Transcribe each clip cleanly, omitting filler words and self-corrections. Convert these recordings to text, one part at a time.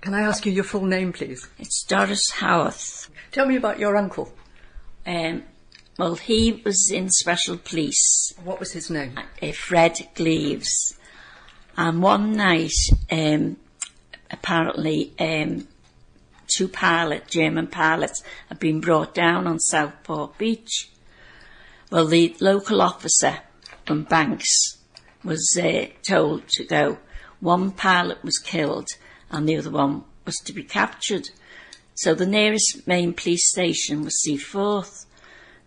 Can I ask you your full name, please? It's Doris Howarth. Tell me about your uncle. Well, he was in special police. What was his name? Fred Gleaves. And one night, apparently, two German pilots had been brought down on Southport Beach. Well, the local officer from Banks was told to go. One pilot was killed and the other one was to be captured. So the nearest main police station was Seaforth.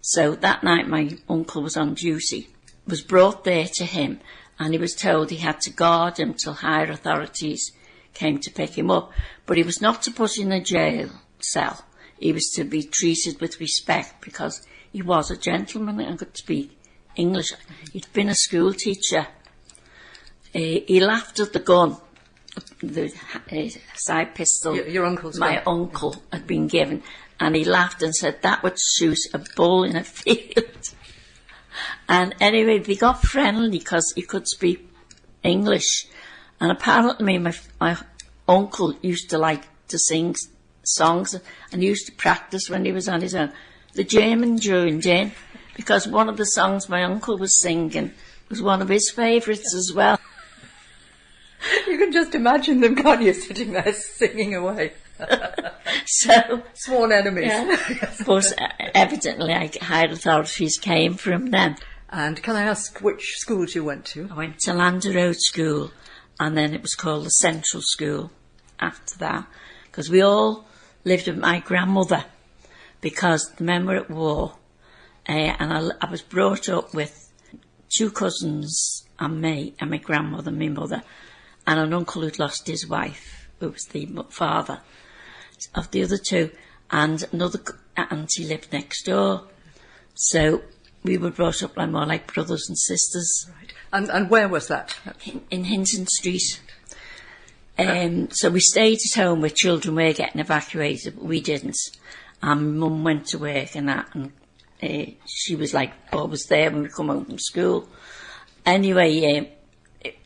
So that night my uncle was on duty, was brought there to him, and he was told he had to guard him till higher authorities came to pick him up. But he was not to put in a jail cell. He was to be treated with respect because he was a gentleman and could speak English. He'd been a school teacher. He laughed at the gun, the side pistol your uncle's my gun. Uncle had been given, and he laughed and said that would suit a bull in a field. And anyway, they got friendly because he could speak English. And apparently my uncle used to like to sing songs, and he used to practice when he was on his own. The German joined in because one of the songs my uncle was singing was one of his favourites as well. You can just imagine them, can't you, sitting there singing away. So sworn enemies. Yeah. But evidently higher authorities came from them. And can I ask which schools you went to? I went to Lander Road School, and then it was called the Central School after that, because we all lived with my grandmother because the men were at war, and I was brought up with two cousins and me and my grandmother and my mother, and an uncle who'd lost his wife, who was the father of the other two, and another auntie lived next door. So we were brought up more like brothers and sisters. Right. And where was that? In Hinton Street. So we stayed at home with children were getting evacuated, but we didn't. And Mum went to work and that, and she was like always there when we come home from school. Anyway,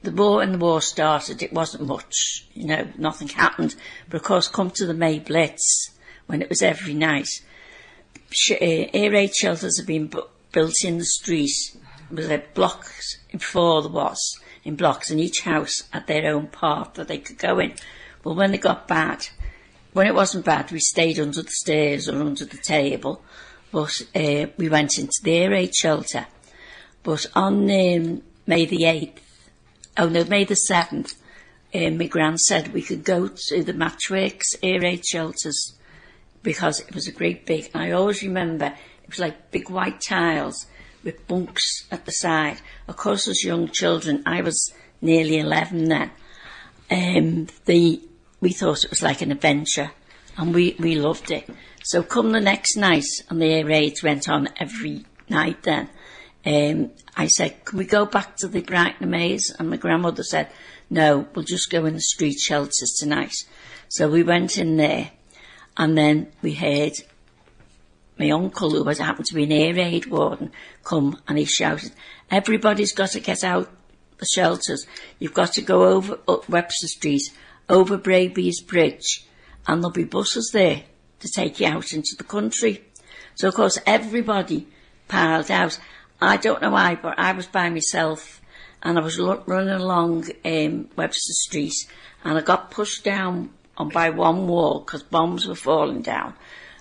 when the war started, it wasn't much, nothing happened. But of course, come to the May Blitz, when it was every night, air raid shelters had been built in the street. It was like blocks, before there was, in blocks, and each house had their own part that they could go in. Well, when it got bad, when it wasn't bad, we stayed under the stairs or under the table, but we went into the air raid shelter. But on May the 7th, my gran said we could go to the Matchworks air raid shelters because it was a great big, I always remember, it was like big white tiles with bunks at the side. Of course, as young children, I was nearly 11 then, we thought it was like an adventure, and we loved it. So come the next night, and the air raids went on every night then, I said, can we go back to the Brighton Maze? And my grandmother said, no, we'll just go in the street shelters tonight. So we went in there, and then we heard my uncle, who happened to be an air raid warden, come, and he shouted, everybody's got to get out the shelters. You've got to go up Webster Street, over Braby's Bridge, and there'll be buses there to take you out into the country. So, of course, everybody piled out. I don't know why, but I was by myself, and I was running along Webster Street, and I got pushed down by one wall because bombs were falling down.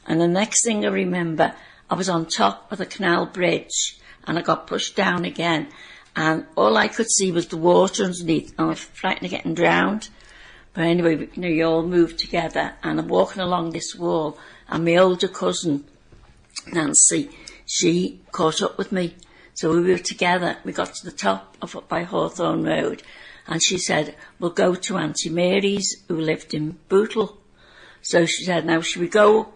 And the next thing I remember, I was on top of the canal bridge, and I got pushed down again, and all I could see was the water underneath, and I was frightened of getting drowned. But anyway, you all moved together, and I'm walking along this wall, and my older cousin, Nancy, she caught up with me. So we were together. We got to the top of up by Hawthorne Road, and she said, we'll go to Auntie Mary's, who lived in Bootle. So she said, now should we go?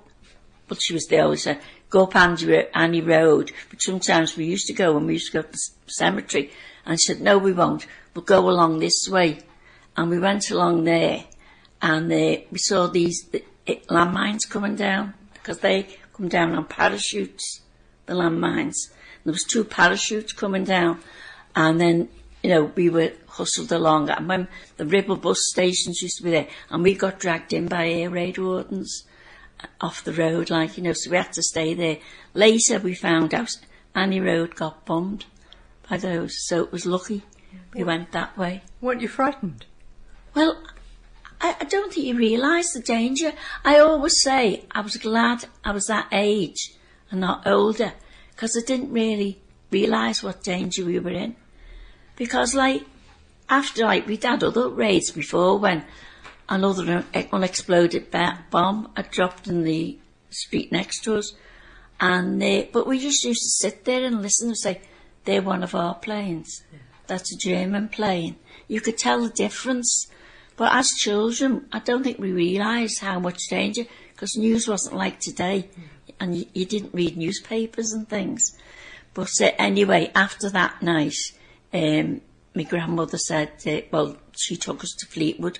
But she was there, always said, go up Annie Road. But sometimes we used to go to the cemetery. And she said, no, we won't. We'll go along this way. And we went along there, and we saw these landmines coming down, because they come down on parachutes, the landmines. There was two parachutes coming down, and then you know, we were hustled along. And when the Ribble bus stations used to be there, and we got dragged in by air raid wardens off the road, like, you know, so we had to stay there. Later we found out Annie Road got bombed by those, so it was lucky we went that way. Weren't you frightened? Well, I don't think you realise the danger. I always say I was glad I was that age and not older, because I didn't really realise what danger we were in. Because, like, after, like, we'd had other raids before when another unexploded bomb had dropped in the street next to us. And but we just used to sit there and listen and say, they're one of our planes. Yeah. That's a German plane. You could tell the difference. But as children, I don't think we realised how much danger, because news wasn't like today, and you didn't read newspapers and things. But anyway, after that night, my grandmother said, well, she took us to Fleetwood,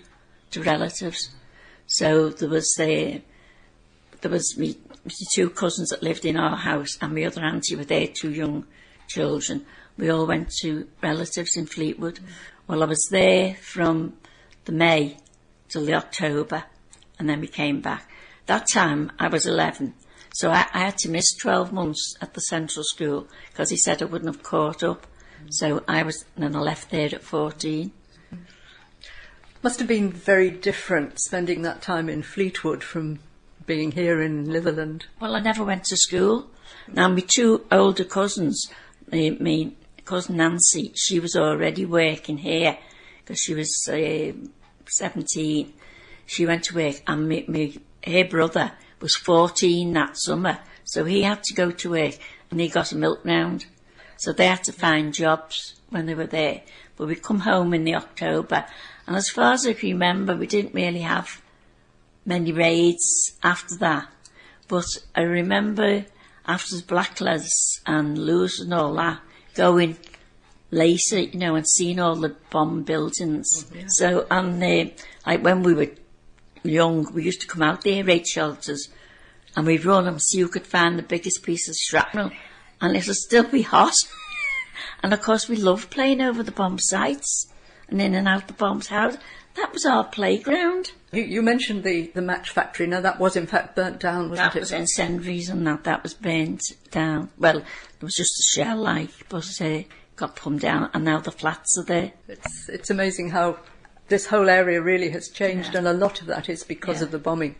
to relatives. So there was me two cousins that lived in our house, and my other auntie were there, 2 young children. We all went to relatives in Fleetwood. Well, I was there from the May till the October, and then we came back. That time I was 11, so I had to miss 12 months at the central school because he said I wouldn't have caught up. So then I left there at 14. Must have been very different spending that time in Fleetwood from being here in Litherland. Well, I never went to school. Now, my 2 older cousins, my cousin Nancy, she was already working here because she was 17. She went to work, and her brother was 14 that summer, so he had to go to work, and he got a milk round. So they had to find jobs when they were there. But we'd come home in the October, and as far as I can remember, we didn't really have many raids after that. But I remember after the Blackleaths and Lewis and all that, going later, you know, and seeing all the bomb buildings. Oh, yeah. So, and like when we were young, we used to come out the air raid shelters, and we'd run and see who could find the biggest piece of shrapnel, and it'll still be hot. And of course, we loved playing over the bomb sites and in and out the bomb's house. That was our playground. You mentioned the match factory. Now, that was in fact burnt down, wasn't it? That was incendiaries, and that was burnt down. Well, it was just a shell, like, but got pulled down, and now the flats are there. It's amazing how this whole area really has changed, and a lot of that is because of the bombing.